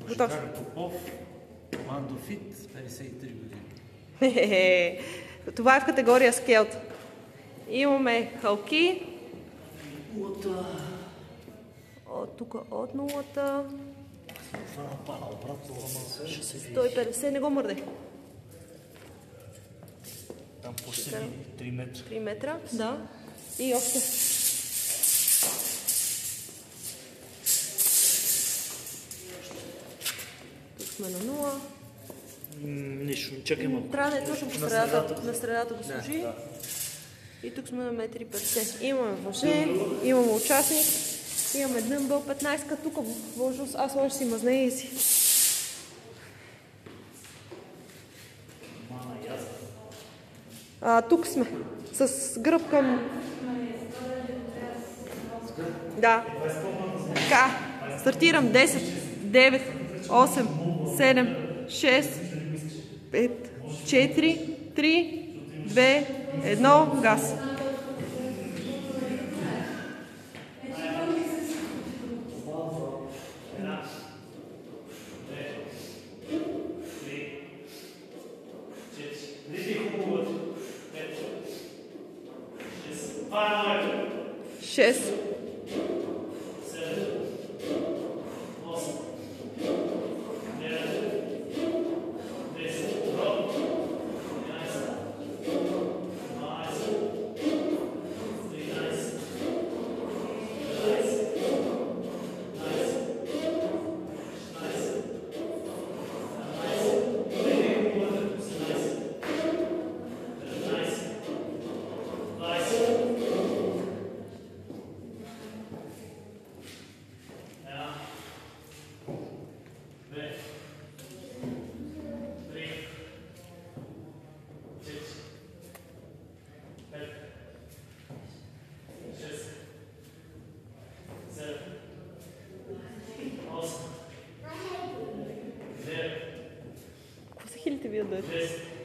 Божидар Попов, Мандофит, 53 години. Това е в категория скелт. Имаме халки. Тук от нулата. 150, не го мърдай. Там почти 3 метра. 3 метра, да. И още. Тук сме на 0. Нищо, чакай малко. Трябва да е точно по средата. На средата го служи. Да. И тук сме на 1,50 м. Имаме въже, имаме участник, имаме дъмбъл 15-ка. Тук вложа, аз сложа си мазнеизи. Тук сме с гръб към... Да. Така, стартирам 10, 9, 8, 7, 6, 5, 4, 3, 2, 1, газ. Шест. 15.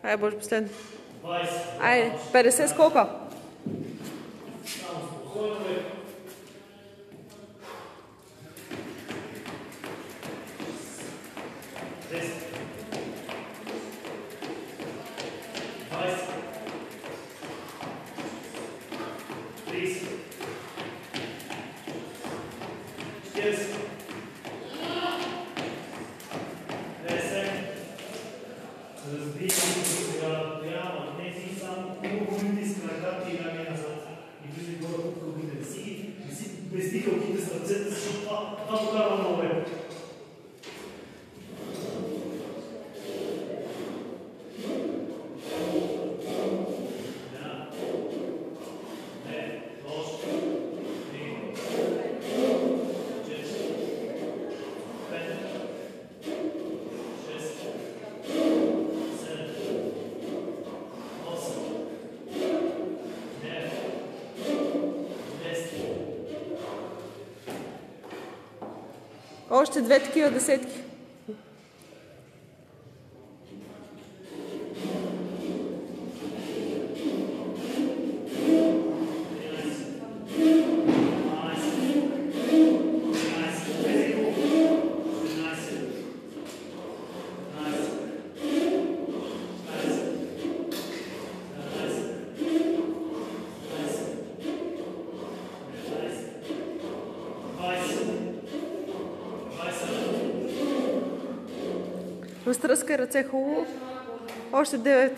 Айде, Боже, последно. 20. Айде, 50 скока. Още две такива десетки. Разтръскай ръце хубаво. Още 9.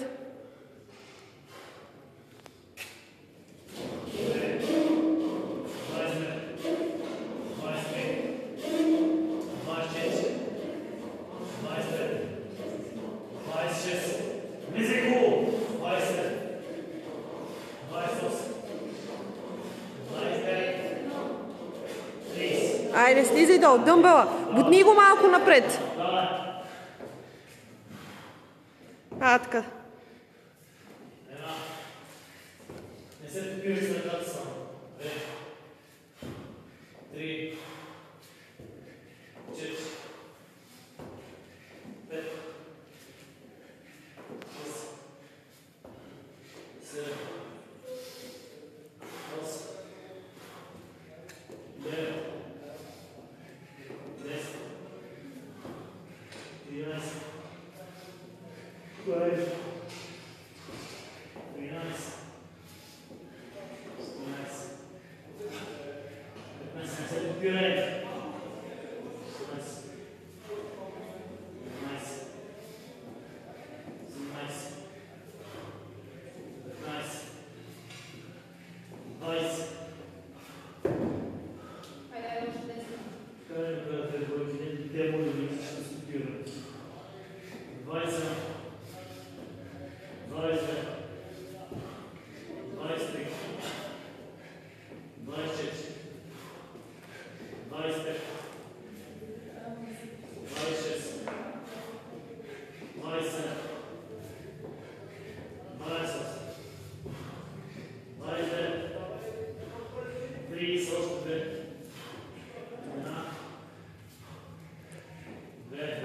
Айде, слизай долу, дъмбела. Бутни го малко напред. Така. Не се подпирай с ръката само. 2, 3, 4, 5, 6, 7, 8, 9, 10, 11, 12, 13,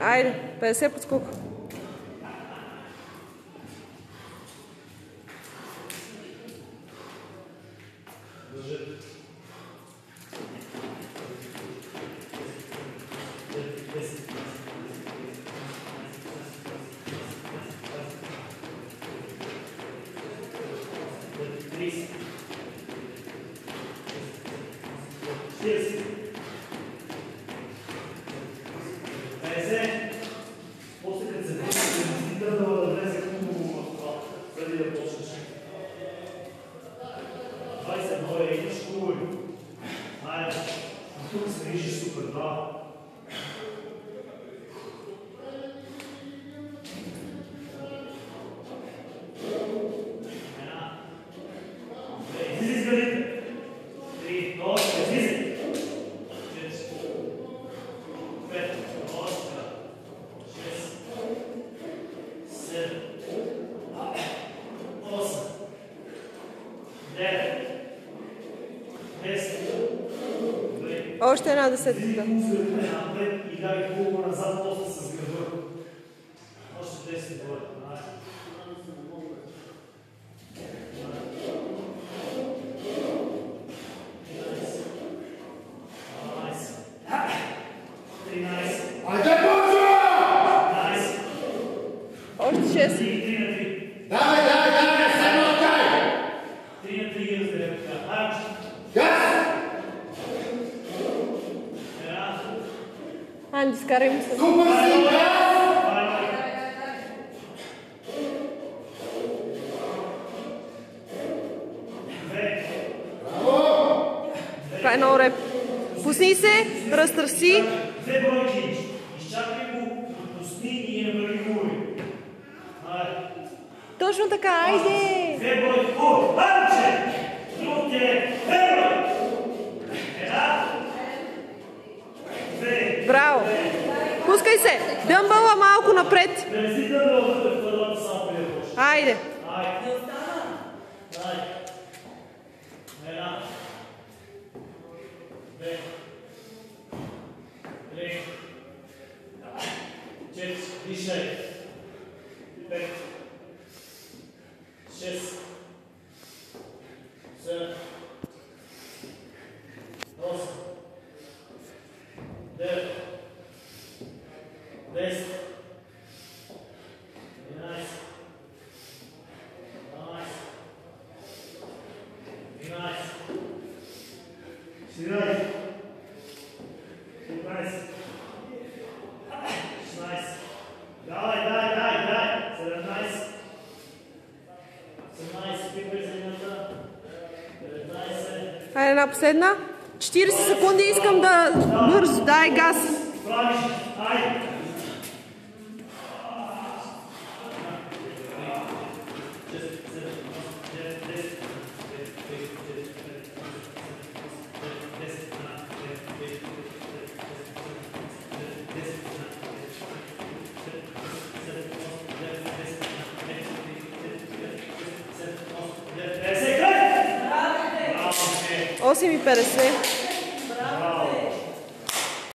Айде, 50 подскок. Още една десетка. И дай хубаво назад, после с гърба. Още 10 горе. Още 6. 3 на 3. Давай, седно отдай! 3 на 3 ги разделям така. Анди, скарай му се. Супер си, Това е много реп. Пусни се, разтърси. 2 бройки. Изчакай го, пусни и направи губи. Точно така, айде! 2 бройки. Анче! Друге! 2 бройки. Една. 2. Браво! Пускай се! Дъмбъла малко напред. Да не си дъмбъл в квадрата само преди да почне. Айде! Айде. Айде. Една. 2. 3. 4. Дишай. 5. 6. 7. 8. 9. 10. 11. 12. 13. 14. 15. 16. Давай. 17. 18. Пипай земята. 19. Айде една последна. 40 секунди искам да бързо. Дай газ. Правиш. Айде. Край! 8,50.